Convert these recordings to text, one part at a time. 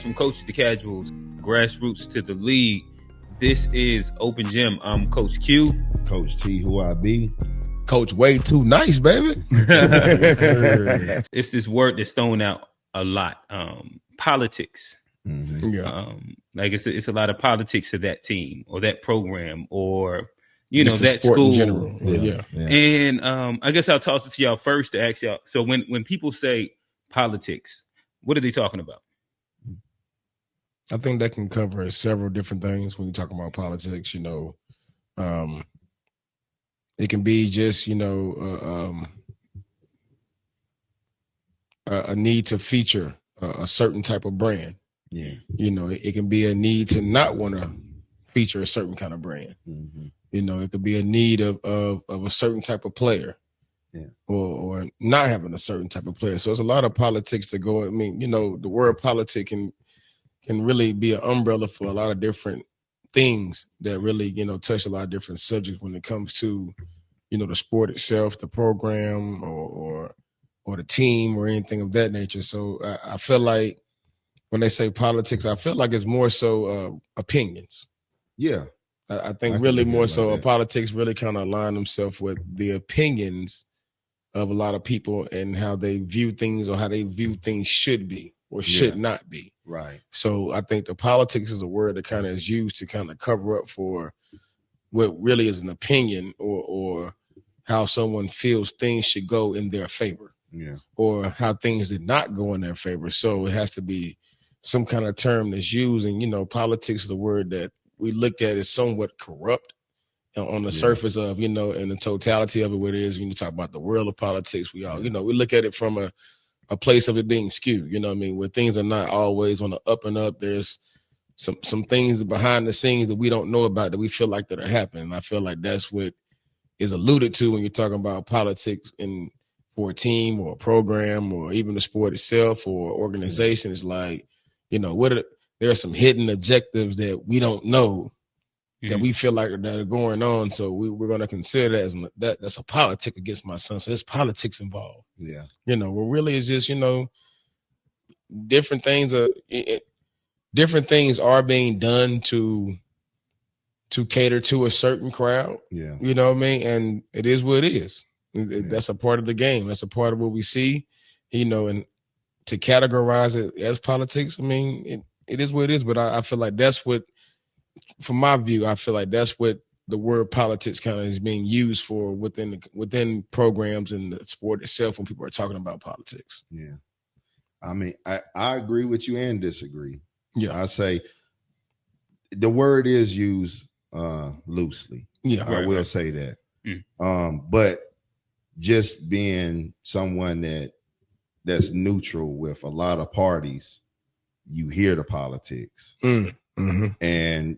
From coaches to casuals, grassroots to the league, this is Open Gym. I'm Coach Q. Coach T, who I be. Coach way too nice, baby. It's this word that's thrown out a lot. Politics. Mm-hmm. Yeah. Like it's a lot of politics to that team or that program or that sport school in general. Yeah. And I guess I'll toss it to y'all first to ask y'all. So when people say politics, what are they talking about? I think that can cover several different things when you talk about politics. It can be just a need to feature a certain type of brand. Yeah. It can be a need to not want to feature a certain kind of brand. Mm-hmm. It could be a need of a certain type of player. Yeah. Or not having a certain type of player. So it's a lot of politics to go. I mean, the word politic can really be an umbrella for a lot of different things that really, touch a lot of different subjects when it comes to, the sport itself, the program or the team or anything of that nature. So I feel like when they say politics, I feel like it's more so opinions. Yeah. I think really more so politics really kind of align themselves with the opinions of a lot of people and how they view things or how they view things should be or should not be. Right. So I think the politics is a word that kind of is used to kind of cover up for what really is an opinion or how someone feels things should go in their favor. Yeah. Or how things did not go in their favor. So it has to be some kind of term that's used. And, politics is a word that we look at as somewhat corrupt on the surface of, and the totality of it, what it is when you talk about the world of politics. We all, we look at it from a place of it being skewed, where things are not always on the up and up. There's some things behind the scenes that we don't know about that we feel like that are happening. And I feel like that's what is alluded to when you're talking about politics for a team or a program or even the sport itself or organization. Is like, there are some hidden objectives that we don't know that we feel like that are going on. So we're going to consider that as that's a politic against my son. So there's politics involved. Yeah. Well, really it's just, different things are being done to cater to a certain crowd. Yeah. You know what I mean? And it is what it is. That's a part of the game. That's a part of what we see, and to categorize it as politics, I mean, it is what it is. But I feel like that's what, from my view, I feel like that's what the word politics kind of is being used for within programs and the sport itself when people are talking about politics. Yeah. I mean, I agree with you and disagree. Yeah. I say the word is used loosely. Yeah. I will say that. But just being someone that's neutral with a lot of parties, you hear the politics. Mm-hmm. And,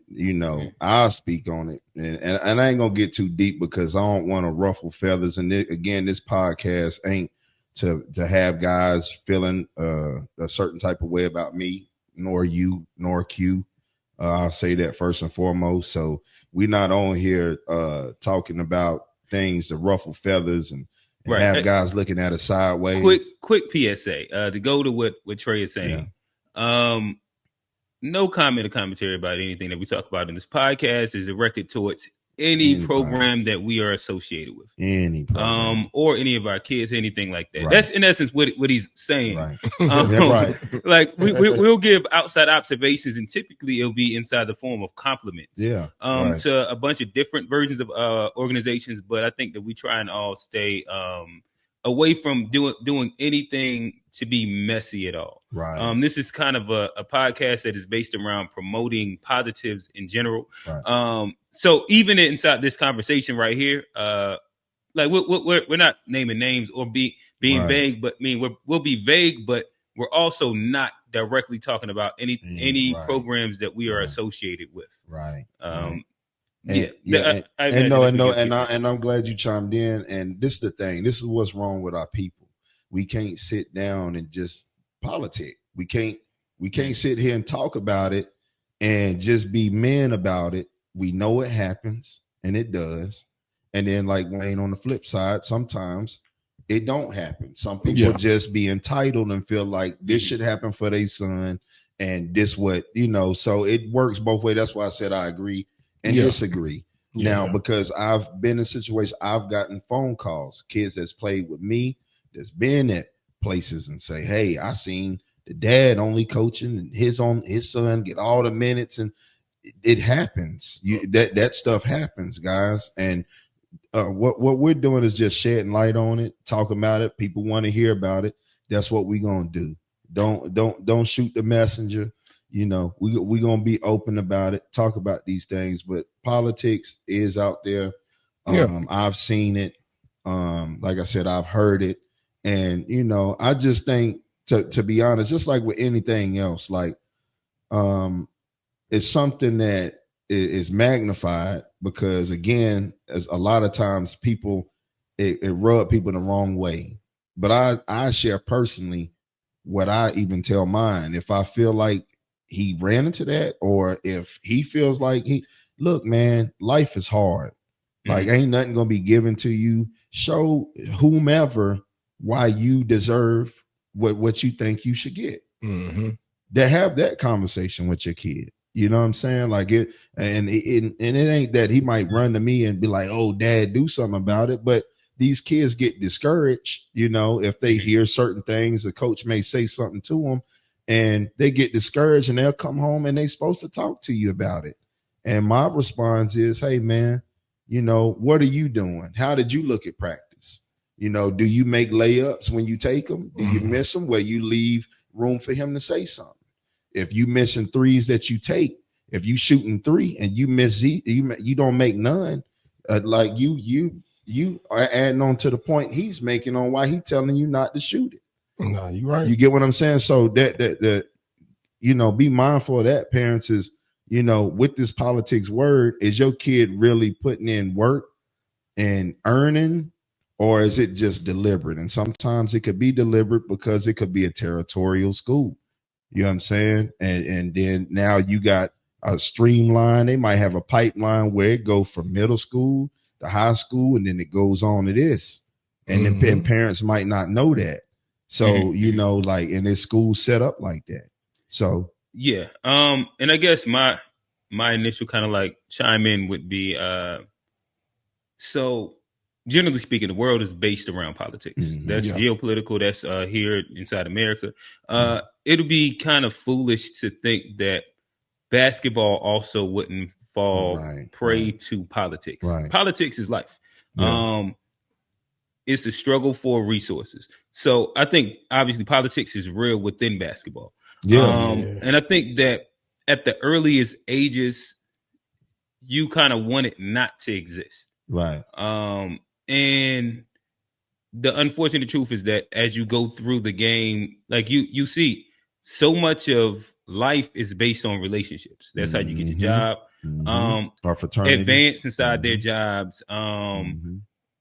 I'll speak on it. And I ain't going to get too deep because I don't want to ruffle feathers. And again, this podcast ain't to have guys feeling a certain type of way about me, nor you, nor Q. I'll say that first and foremost. So we're not on here talking about things to ruffle feathers and have guys looking at us sideways. Quick PSA to go to what Trey is saying. Yeah. No comment or commentary about anything that we talk about in this podcast is directed towards any program that we are associated with. Any program. Or any of our kids, anything like that. Right. That's in essence what he's saying. Right. Right. Like we'll give outside observations, and typically it'll be inside the form of compliments. Yeah. To a bunch of different versions of organizations, but I think that we try and all stay away from doing anything to be messy at all. Right. This is kind of a podcast that is based around promoting positives in general. Right. So even inside this conversation right here, like we're not naming names or being vague, but we'll be vague, but we're also not directly talking about any programs that we are associated with. Right. And I'm glad you chimed in. And this is the thing. This is what's wrong with our people. We can't sit down and just politic. We can't sit here and talk about it and just be men about it. We know it happens, and it does. And then, like Wayne, on the flip side, sometimes it don't happen. Some people just be entitled and feel like this should happen for their son, and this what, so it works both ways. That's why I said I agree and disagree. Now, because I've been in situations, I've gotten phone calls, kids that's played with me, that's been at places and say, hey, I seen the dad only coaching and his son get all the minutes, and it happens. That stuff happens, guys. And what we're doing is just shedding light on it, talk about it. People want to hear about it. That's what we're gonna do. Don't shoot the messenger. We're gonna be open about it, talk about these things. But politics is out there. I've seen it. Like I said, I've heard it, and I just think, to be honest, just like with anything else, like it's something that is magnified, because again, as a lot of times people, it rub people the wrong way. But I share personally what I even tell mine. If I feel like he ran into that, or if he feels like look, man, life is hard. Like ain't nothing gonna be given to you. Show whomever why you deserve what you think you should get. That have that conversation with your kid. You know what I'm saying? Like it ain't that he might run to me and be like, oh, dad, do something about it. But these kids get discouraged, if they hear certain things. The coach may say something to them and they get discouraged, and they'll come home and they're supposed to talk to you about it. And my response is, hey, man, what are you doing? How did you look at practice? Do you make layups when you take them? Do you miss them where you leave room for him to say something? If you missing threes that you take, if you shooting 3 and you miss you don't make none, like you are adding on to the point he's making on why he telling you not to shoot it. No, you're right. You get what I'm saying? So that be mindful of that, parents, is, with this politics word, is your kid really putting in work and earning, or is it just deliberate? And sometimes it could be deliberate, because it could be a territorial school. You know what I'm saying? And then now you got a streamline. They might have a pipeline where it go from middle school to high school, and then it goes on to this. And then parents might not know that. So, like, and their school set up like that. So yeah. And I guess my initial kind of like chime in would be so generally speaking, the world is based around politics. That's geopolitical. That's here inside America. It'll be kind of foolish to think that basketball also wouldn't fall prey to politics. Politics is life. It's a struggle for resources. So I think obviously politics is real within basketball. And I think that at the earliest ages, you kind of want it not to exist. Right. And the unfortunate truth is that as you go through the game, like you see so much of life is based on relationships. That's how you get your job. Our fraternities. Advance inside their jobs.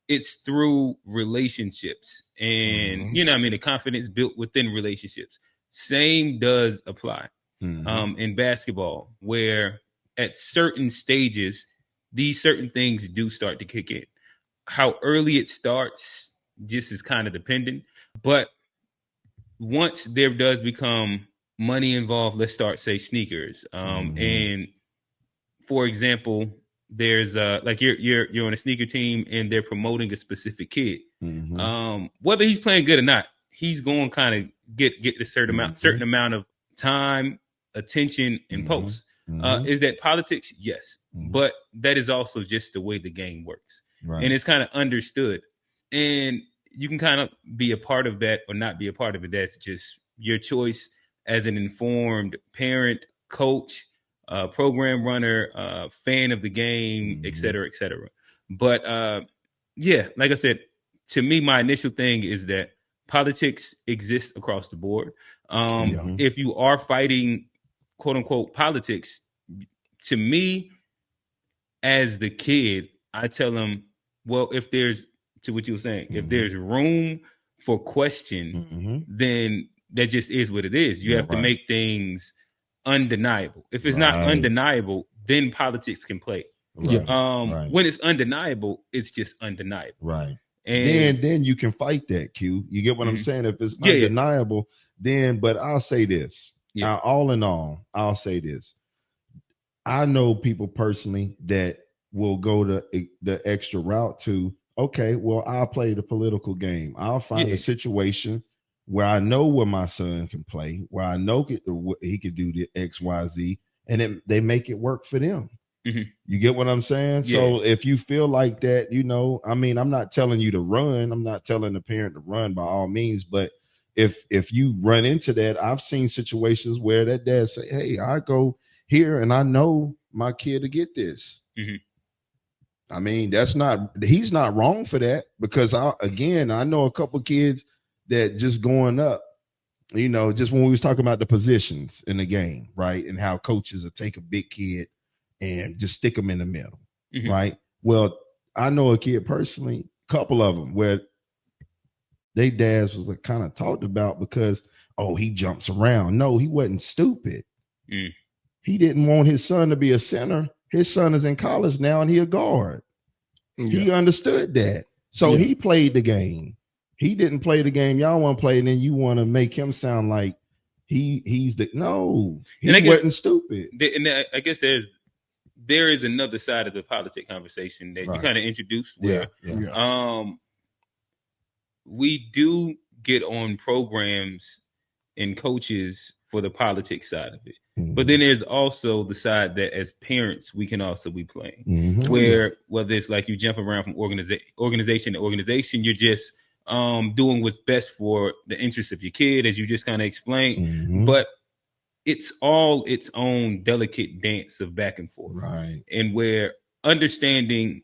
It's through relationships, and the confidence built within relationships. Same does apply in basketball, where at certain stages, these certain things do start to kick in. How early it starts just is kind of dependent. But once there does become money involved, let's start, say, sneakers. And for example, there's like you're on a sneaker team and they're promoting a specific kid. Whether he's playing good or not, he's going to kind of get a certain amount of time, attention, and posts. Is that politics? Yes. But that is also just the way the game works. And it's kind of understood. And you can kind of be a part of that or not be a part of it. That's just your choice as an informed parent, coach, program runner, fan of the game, et cetera, et cetera. But like I said, to me, my initial thing is that politics exists across the board. If you are fighting, quote unquote, politics, to me, as the kid, I tell them, well, if there's, to what you were saying, if there's room for question, then that just is what it is. You have to make things undeniable. If it's not undeniable, then politics can play. When it's undeniable, it's just undeniable. Right. And then you can fight that, Q. You get what I'm saying? If it's undeniable, then, but I'll say this. Yeah. All in all, I'll say this. I know people personally that will go the extra route to, okay, well, I'll play the political game. I'll find a situation where I know where my son can play, where I know he could do the X, Y, Z, and they make it work for them. Mm-hmm. You get what I'm saying? Yeah. So if you feel like that, I mean, I'm not telling you to run. I'm not telling the parent to run by all means, but if you run into that, I've seen situations where that dad say, hey, I go here and I know my kid to get this. Mm-hmm. I mean, he's not wrong for that, because I know a couple kids that just going up, just when we was talking about the positions in the game, right? And how coaches will take a big kid and just stick them in the middle, mm-hmm. right? Well, I know a kid personally, a couple of them, where they dads was kind of talked about because, he jumps around. No, he wasn't stupid. Mm. He didn't want his son to be a center. His son is in college now and he a guard. Yeah. He understood that. So he played the game. He didn't play the game y'all want to play, and then you want to make him sound like he wasn't stupid. And I guess there is another side of the politic conversation that you kind of introduced where we do get on programs and coaches for the politics side of it. Mm-hmm. But then there's also the side that as parents, we can also be playing, mm-hmm. where whether it's like you jump around from organization to organization, you're just doing what's best for the interests of your kid, as you just kind of explained. Mm-hmm. But it's all its own delicate dance of back and forth. Right. And where understanding,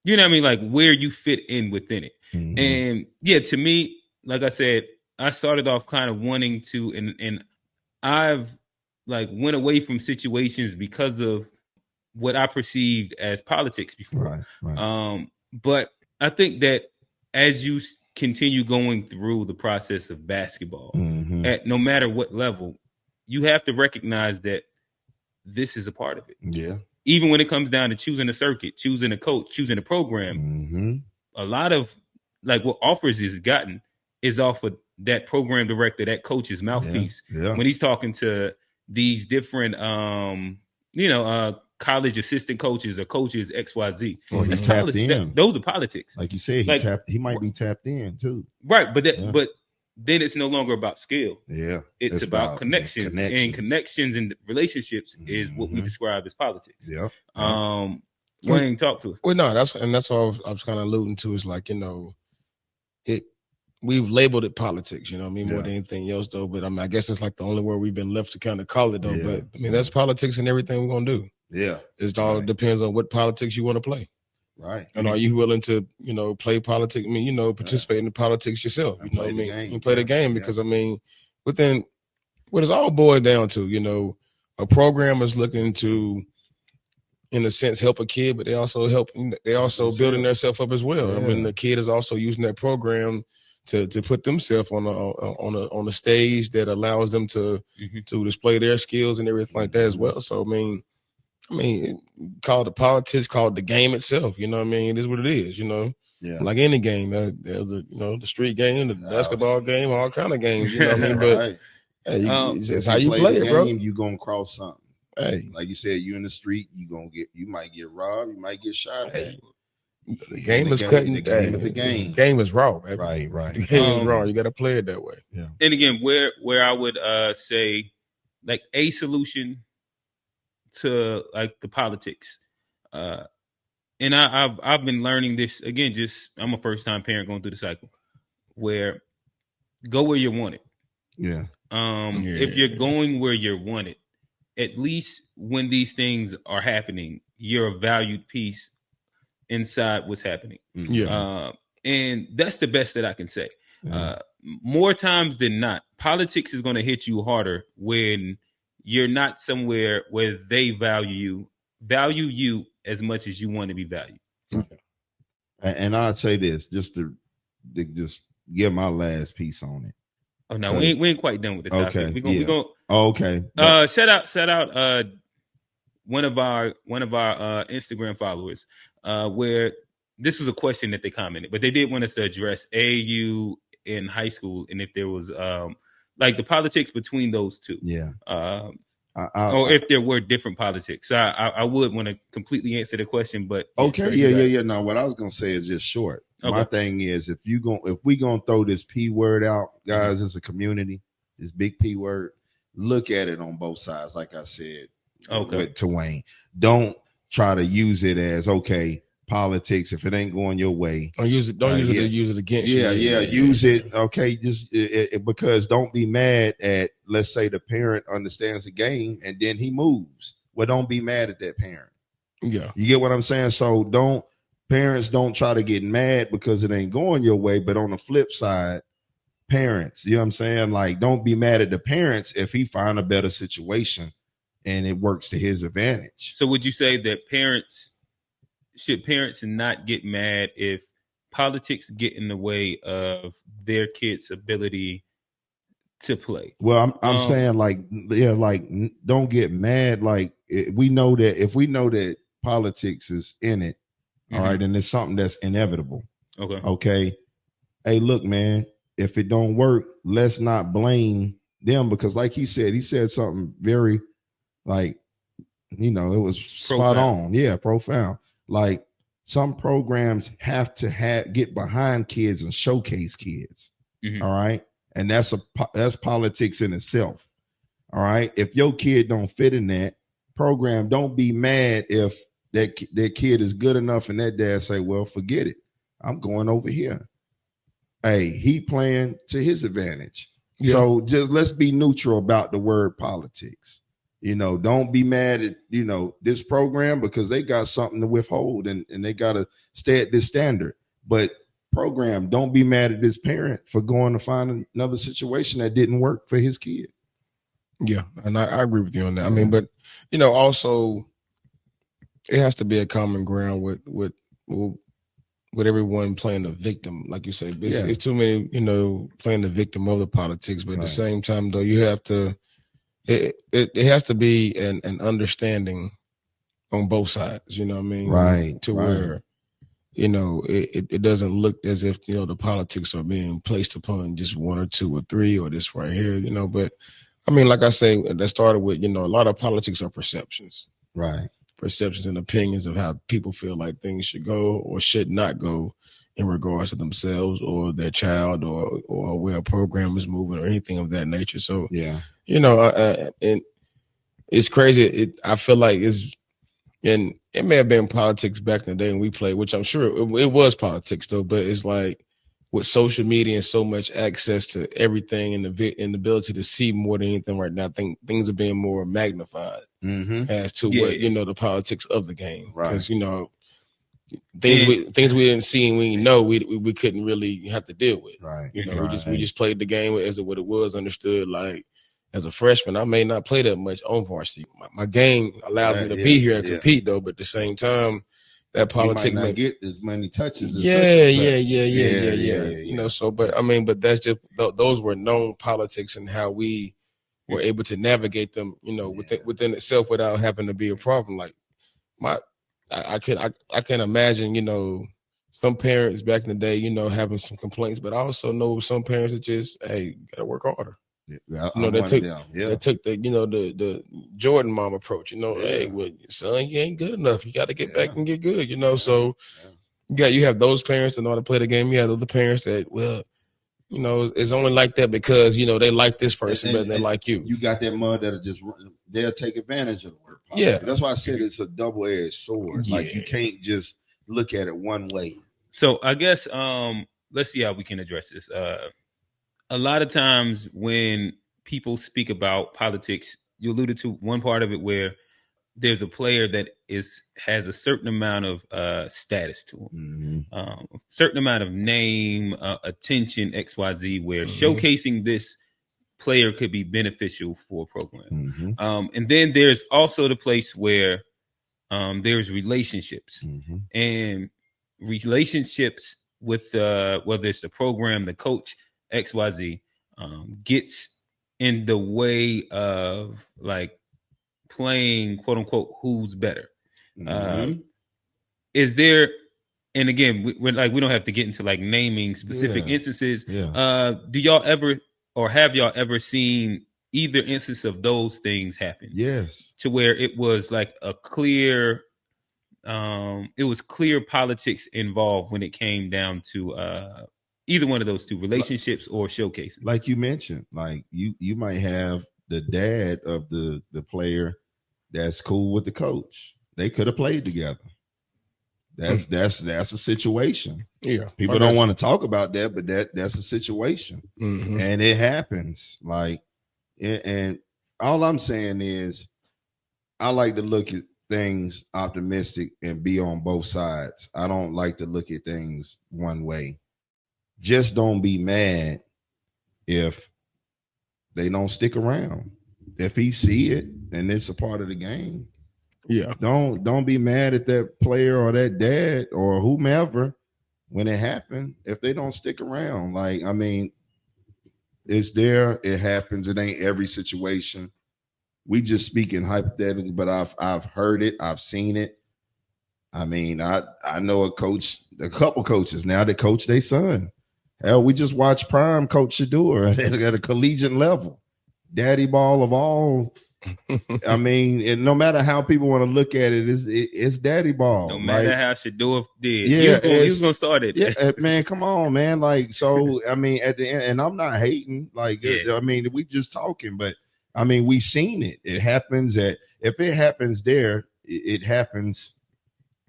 you know what I mean, like where you fit in within it. Mm-hmm. And to me, like I said, I started off kind of wanting to, and I've like went away from situations because of what I perceived as politics before. Right. But I think that as you continue going through the process of basketball, mm-hmm. at no matter what level, you have to recognize that this is a part of it. Yeah. Even when it comes down to choosing a circuit, choosing a coach, choosing a program, mm-hmm. a lot of like what offers is gotten is off of that program director, that coach's mouthpiece. Yeah. When he's talking to these different, college assistant coaches or coaches XYZ. Or he's tapped in. Those are politics. Like you said, he might be tapped in too. Right, but then it's no longer about skill. Yeah. It's about connections. And connections and relationships mm-hmm. is what we describe as politics. Yeah. Wayne, talk to us. Well, no, that's what I was kind of alluding to, is like, we've labeled it politics, more than anything else though. But I mean, I guess it's like the only word we've been left to kind of call it though. Yeah. But I mean, that's politics in everything we're gonna do. Yeah. It all depends on what politics you want to play. Right. And are you willing to, play politics? I mean, participate in the politics yourself. You know what I mean? And play the game, because I mean, within what it's all boiled down to, a program is looking to, in a sense, help a kid, but they also building themselves up as well. Yeah. I mean, the kid is also using that program to put themselves on a stage that allows them to mm-hmm. to display their skills and everything like that as well. So I mean, call it the politics, call it the game itself. You know what I mean? It is what it is. Yeah. Like any game, there's the street game, the basketball game, all kind of games. You know what I mean? But it's how you play it, bro. You gonna cross something. Hey, like you said, you in the street, you might get robbed, you might get shot at. The game is cutting. The game is the game. Game is raw, baby. Right. The game is raw. You got to play it that way. Yeah. And again, where I would say, like, a solution to like the politics, and I've been learning this again. Just I'm a first time parent going through the cycle, where go where you're wanted. Yeah. If you're going where you're wanted, at least when these things are happening, you're a valued piece inside what's happening. Yeah. And that's the best that I can say. More times than not, politics is going to hit you harder when you're not somewhere where they value you as much as you want to be valued. And I'd say this, just to just give my last piece on it. Oh no, we ain't quite done with the topic. Okay. We gonna okay. Shout out one of our Instagram followers, where this was a question that they commented, but they did want us to address AAU in high school, and if there was like the politics between those two. Yeah. Or if there were different politics. So I would want to completely answer the question, but okay, yeah. No, what I was gonna say is just short. Okay. My thing is if we gonna throw this P word out, guys, as a community, this big P word, look at it on both sides, like I said to Wayne. Don't try to use it as politics. If it ain't going your way, don't use it. Don't use it to use it against you. Use it. Okay, just because don't be mad at. Let's say the parent understands the game and then he moves. Well, don't be mad at that parent. Yeah, you get what I'm saying. So parents don't try to get mad because it ain't going your way. But on the flip side, parents, you know what I'm saying? Like, don't be mad at the parents if he find a better situation and it works to his advantage. So would you say that parents not get mad if politics get in the way of their kids' ability to play? Well, I'm saying don't get mad. Like, if we know that politics is in it, all right, and it's something that's inevitable. Okay. Hey, look, man, if it don't work, let's not blame them, because like he said something very, like, it was spot on. Yeah, profound. Like, some programs have to get behind kids and showcase kids. All right. And that's politics in itself. All right. If your kid don't fit in that program, don't be mad if that kid is good enough and that dad say, well, forget it, I'm going over here. Hey, he playing to his advantage. Yeah. So just let's be neutral about the word politics. Don't be mad at, this program because they got something to withhold and they got to stay at this standard. But program, don't be mad at this parent for going to find another situation that didn't work for his kid. Yeah, and I agree with you on that. I mean, but, also it has to be a common ground with everyone playing the victim. Like you said, it's too many, playing the victim of the politics. But at the same time, though, you have to, it has to be an understanding on both sides, you know what I mean? Right. Where, it doesn't look as if, the politics are being placed upon just one or two or three or this right here, but I mean, like I say, that started with, a lot of politics are perceptions. Right. Perceptions and opinions of how people feel like things should go or should not go in regards to themselves or their child or where a program is moving or anything of that nature. So, yeah, and it's crazy. I feel like and it may have been politics back in the day when we played, which I'm sure it was politics though, but it's like with social media and so much access to everything and the ability to see more than anything right now, I think things are being more magnified as to what, the politics of the game. Right. Because, things we didn't see and we know we couldn't really have to deal with. Right. We just played the game as what it was, understood. Like, as a freshman, I may not play that much on varsity. My game allows me to be here and compete though, but at the same time, that politics might not get as many touches. So, but I mean, but that's just those were known politics and how we were able to navigate them, within itself without having to be a problem. Like I can imagine, some parents back in the day, having some complaints, but I also know some parents that just, hey, you gotta work harder. They took the Jordan mom approach. Hey, well, son, you ain't good enough. You got to get back and get good. So you have those parents that know how to play the game. You have other parents that, well, it's only like that because they like this person better than like you. You got that mother that they'll take advantage of the word. Yeah, that's why I said it's a double-edged sword. Yeah. Like, you can't just look at it one way. So I guess let's see how we can address this. A lot of times when people speak about politics, you alluded to one part of it where there's a player that has a certain amount of status to him, a certain amount of name, attention, XYZ, where showcasing this player could be beneficial for a program. And then there's also the place where there's relationships and relationships with whether it's the program, the coach, XYZ, gets in the way of like playing, quote unquote, who's better. Is there, and again, we don't have to get into like naming specific instances. Do y'all ever or have y'all ever seen either instance of those things happen? Yes. To where it was like a clear, it was clear politics involved when it came down to either one of those two, relationships or showcasing. Like you mentioned, like you might have the dad of the player that's cool with the coach. They could have played together. That's a situation. Yeah, people don't want to talk about that, but that's a situation, and it happens. Like, and all I'm saying is, I like to look at things optimistic and be on both sides. I don't like to look at things one way. Just don't be mad if they don't stick around. If he see it and it's a part of the game. Yeah. Don't be mad at that player or that dad or whomever when it happened if they don't stick around. Like, I mean, it's there, it happens. It ain't every situation. We just speaking hypothetically, but I've heard it, I've seen it. I mean, I know a couple coaches now that coach their son. Hell, we just watched Prime coach Shador at a collegiate level. Daddy ball of all. I mean, no matter how people want to look at it, it's daddy ball. No matter how Shador did. Yeah, he was going to start it. Yeah, man, come on, man. Like, so, I mean, at the end, and I'm not hating. Like, I mean, we just talking, but, I mean, we seen it. It happens if it happens there, it happens,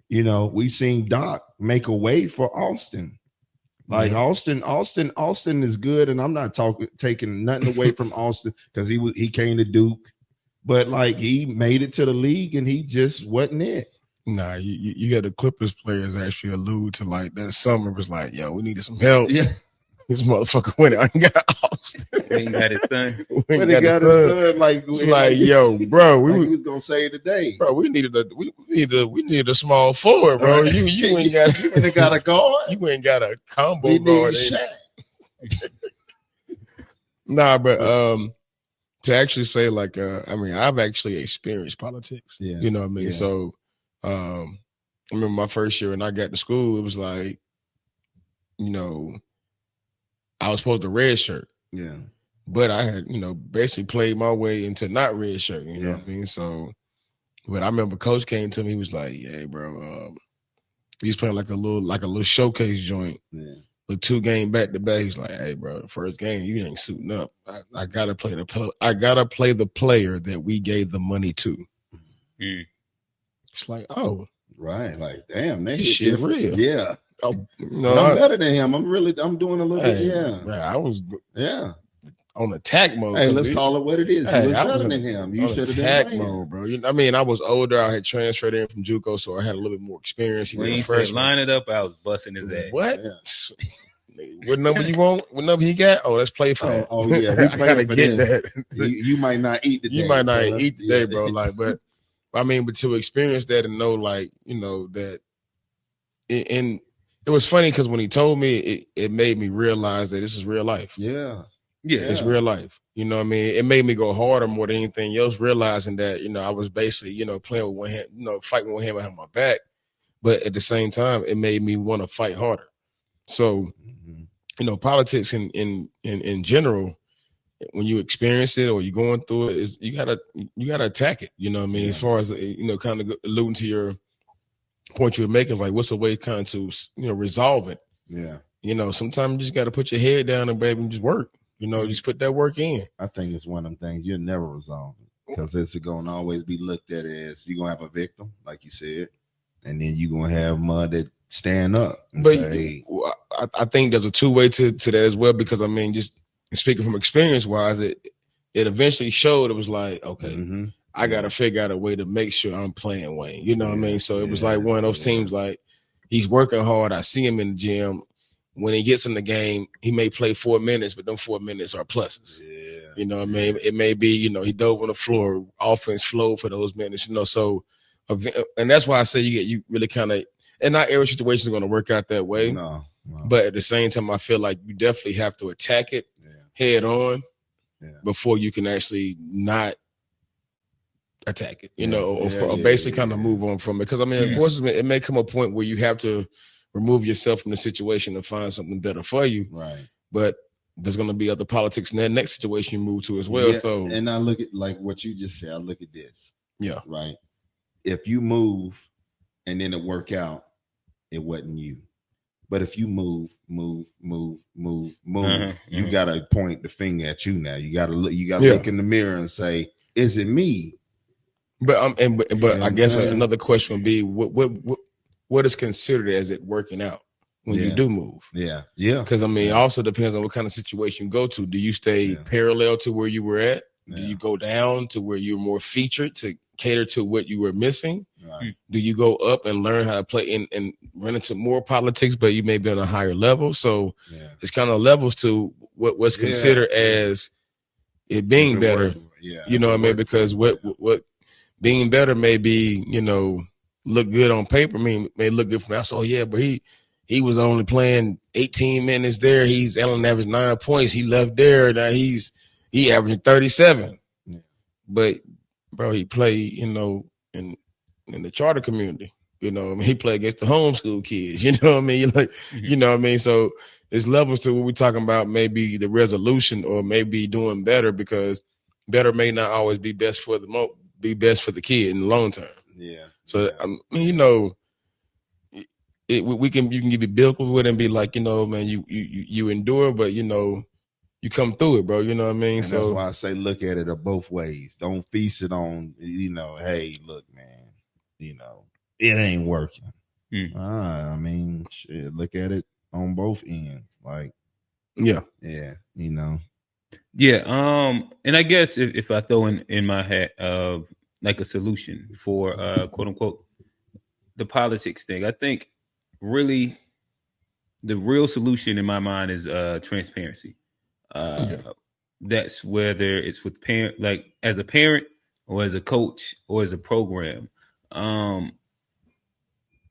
you know, we seen Doc make a way for Austin. Like Austin is good, and I'm not taking nothing away from Austin because he came to Duke, but like he made it to the league and he just wasn't it. Nah, you got the Clippers players actually allude to like that summer was like, yo, we needed some help. Yeah, this motherfucker went out and got Austin. We ain't got his son. When he got his son, like yo, bro, we was gonna say today, bro. We needed a small forward, bro. Right. You ain't got a guard. You ain't got a combo guard. Nah, but to actually say like, I mean, I've actually experienced politics. Yeah, you know what I mean. Yeah. So, I remember my first year when I got to school, it was like, you know, I was supposed to red shirt. Yeah. But I had, you know, basically played my way into not red shirt. You know what I mean? So, but I remember coach came to me, he was like, "Yeah, bro, he was playing like a little showcase joint. Yeah. The 2 game back to back. He's like, hey, bro, the first game you ain't suiting up. I gotta play the player that we gave the money to." It's like, oh, right, like damn, they shit real. Yeah. Oh, no, I'm better than him. I'm doing a little bit. Yeah. I was on attack mode. Hey, let's call it what it is. Hey, you was I better was than him. You on should have attack been mode, bro. I mean, I was older. I had transferred in from JUCO, so I had a little bit more experience. When he said line it up, I was busting his ass. What? Yeah. What number you want? What number he got? Oh, let's play for that. Oh yeah, I gotta get that. You might not eat today. You might not eat today, bro. Like, but I mean, but to experience that and know, like, you know, that, and it was funny because when he told me, it made me realize that this is real life. Yeah, it's real life. You know what I mean? It made me go harder more than anything else, realizing that, you know, I was basically, you know, playing with one hand, you know, fighting with one hand behind my back, but at the same time, it made me want to fight harder. So, you know, politics in general, when you experience it or you're going through it, you gotta attack it. You know what I mean? As far as, you know, kind of alluding to your point you were making, like what's a way kind to, you know, resolve it? Yeah. You know, sometimes you just got to put your head down and baby just work. You know, just put that work in. I think it's one of them things you'll never resolve it because it's going to always be looked at as you're going to have a victim, like you said, and then you're going to have mud that stand up. But say, I think there's a two-way to that as well, because I mean, just speaking from experience wise, it eventually showed. It was like, okay, I got to figure out a way to make sure I'm playing Wayne. You know what I mean? So it was like one of those teams, like he's working hard. I see him in the gym. When he gets in the game, he may play 4 minutes, but them 4 minutes are pluses. Yeah. You know what I mean? It may be, you know, he dove on the floor, offense flowed for those minutes, you know. So, and that's why I say you really kind of, and not every situation is going to work out that way. No. But at the same time, I feel like you definitely have to attack it head on before you can actually not attack it, you know, or basically kind of move on from it. Because, I mean, of course, it may come a point where you have to remove yourself from the situation and find something better for you. Right. But there's going to be other politics in that next situation you move to as well. So, and I look at like what you just said. I look at this. Yeah. Right. If you move and then it work out, it wasn't you. But if you move, you got to point the finger at you now. You got to look. You got to look in the mirror and say, "Is it me?" But but I guess another question would be, what is considered as it working out when you do move? Yeah. Because I mean, it also depends on what kind of situation you go to. Do you stay parallel to where you were at? Do you go down to where you're more featured to cater to what you were missing? Right. Do you go up and learn how to play and run into more politics, but you may be on a higher level? So it's kind of levels to what's considered as it being better. You know what I mean? Because what being better may be, look good on paper. I mean, may look good for me. So but he was only playing 18 minutes there. He's only averaged 9 points. He left there. Now he averaging 37. Yeah. But bro, he played, in the charter community. He played against the homeschool kids. You know what I mean? You're like, you know what I mean? So there's levels to what we're talking about, maybe the resolution or maybe doing better, because better may not always be best for the kid in the long term. Yeah. So I mean, you can be biblical with it and be like, man, you endure, but you come through it, bro. You know what I mean? And so that's why I say look at it both ways. Don't feast it on, hey, look, man, it ain't working. I mean, shit, look at it on both ends. Like, yeah. Yeah. And I guess if I throw in my hat of like a solution for quote unquote the politics thing, I think really the real solution in my mind is transparency. That's whether it's with parent, like as a parent or as a coach or as a program.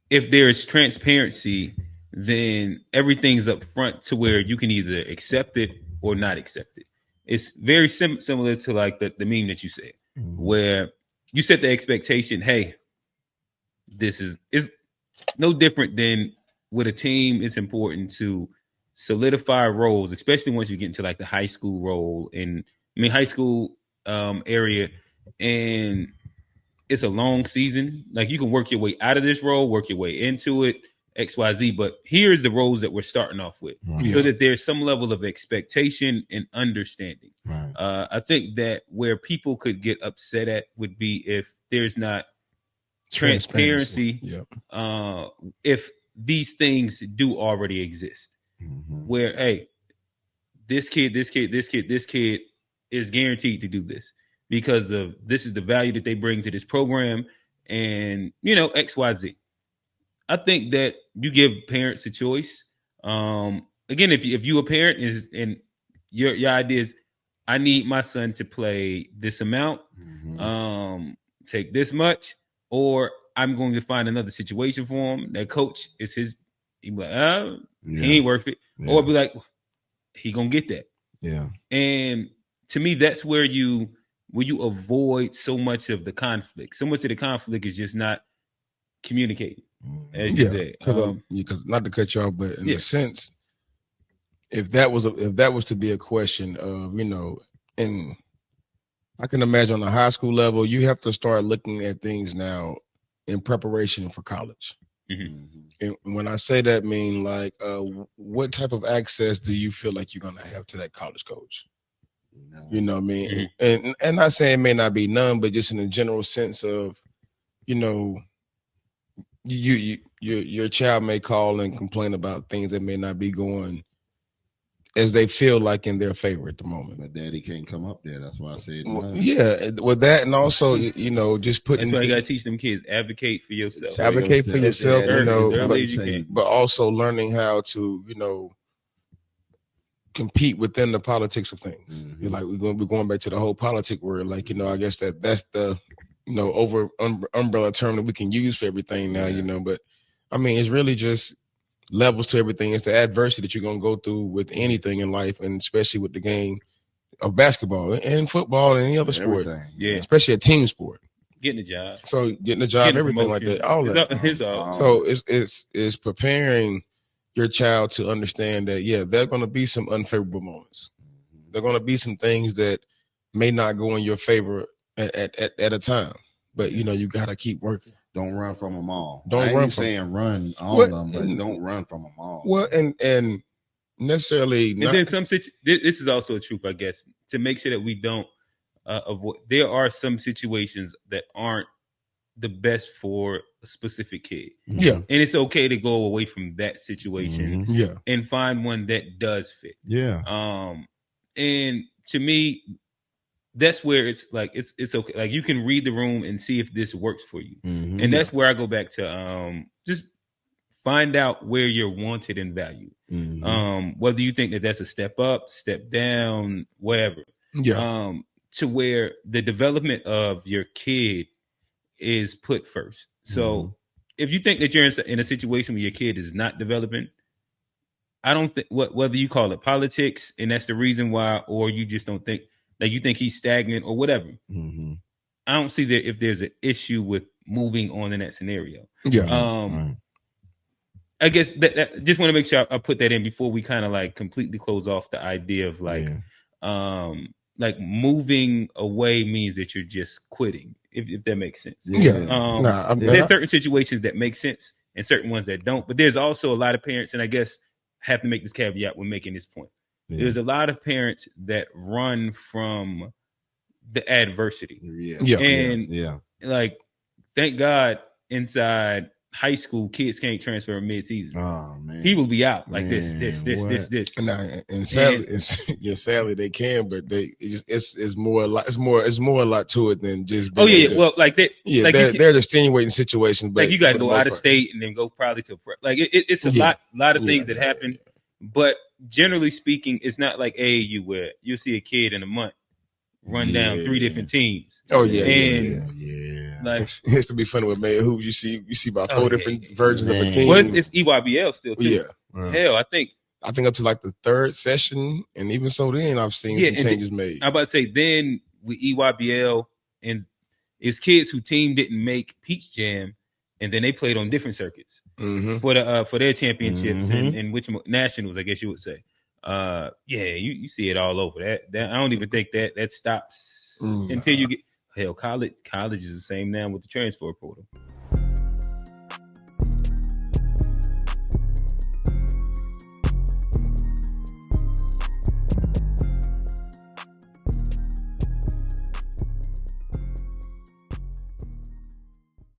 If there's transparency, then everything's up front to where you can either accept it or not accept it. It's very similar to like the meme that you said, where you set the expectation, hey, this is no different than with a team. It's important to solidify roles, especially once you get into like the high school role high school area, and it's a long season. Like you can work your way out of this role, work your way into it, XYZ. But here's the roles that we're starting off with, so that there's some level of expectation and understanding. Right. I think that where people could get upset at would be if there's not transparency. If these things do already exist, where hey, this kid is guaranteed to do this because of this is the value that they bring to this program, and XYZ. I think that you give parents a choice. Again, if you a parent and your idea is, I need my son to play this amount, take this much, or I'm going to find another situation for him. That coach is his. He be like, he ain't worth it, or be like, he gonna get that. Yeah. And to me, that's where you avoid so much of the conflict. So much of the conflict is just not communicating. Because not to cut you off, but in a sense, if that was to be a question of, and I can imagine on a high school level, you have to start looking at things now in preparation for college. And when I say that, I mean like, what type of access do you feel like you're gonna have to that college coach? You know what I mean? And not saying it may not be none, but just in a general sense of, your child may call and complain about things that may not be going as they feel like in their favor at the moment. But daddy can't come up there. That's why I said with that, and also just putting. That's why you gotta teach them kids, advocate for yourself. Advocate for yourself, but also learning how to compete within the politics of things. You're like we're going back to the whole politic word. Like I guess that's the over umbrella term that we can use for everything now. But I mean it's really just levels to everything. It's the adversity that you're going to go through with anything in life, and especially with the game of basketball and football and any other sport. Especially a team sport. Getting a job. So getting a job, everything like that. All that. It's all. So it's preparing your child to understand that, yeah, there are going to be some unfavorable moments. There are going to be some things that may not go in your favor at a time. But, you know, you got to keep working. Don't run from them all. Don't I ain't run even from saying run on them, but don't run from them all. Well, and necessarily And not. then this is also a truth, I guess, to make sure that we don't avoid. There are some situations that aren't the best for a specific kid. Yeah. And it's okay to go away from that situation and find one that does fit. Yeah. And to me, that's where it's like it's okay. Like you can read the room and see if this works for you. And that's where I go back to just find out where you're wanted and valued. Whether you think that that's a step up, step down, whatever. Yeah. To where the development of your kid is put first. So if you think that you're in a situation where your kid is not developing, I don't think whether you call it politics and that's the reason why, or you just don't think that you think he's stagnant or whatever. I don't see that if there's an issue with moving on in that scenario. Yeah. I guess that just want to make sure I put that in before we kind of like completely close off the idea of like moving away means that you're just quitting, if that makes sense. Yeah. There are certain situations that make sense and certain ones that don't. But there's also a lot of parents, and I guess I have to make this caveat when making this point. There's a lot of parents that run from the adversity. Like, thank God inside high school, kids can't transfer mid-season. Oh man, people be out like this. And sadly they can, but it's more a lot to it than just. Well, like that. Yeah, like they're extenuating situations, but like you got to go out of state and then go probably to like it's a lot of things that happen. But generally speaking, it's not like AAU where you'll see a kid in a month run down 3 different teams. Oh like it used to be funny with Mayor Hoops. You see about 4 different versions of a team. Well, it's EYBL still too. Hell, I think up to like the 3rd session, and even so, then I've seen some changes made. I'm about to say then with EYBL, and it's kids who team didn't make Peach Jam, and then they played on different circuits for their championships and which nationals, I guess you would say. You see it all over. That I don't even think that stops until you get college is the same now with the transfer portal.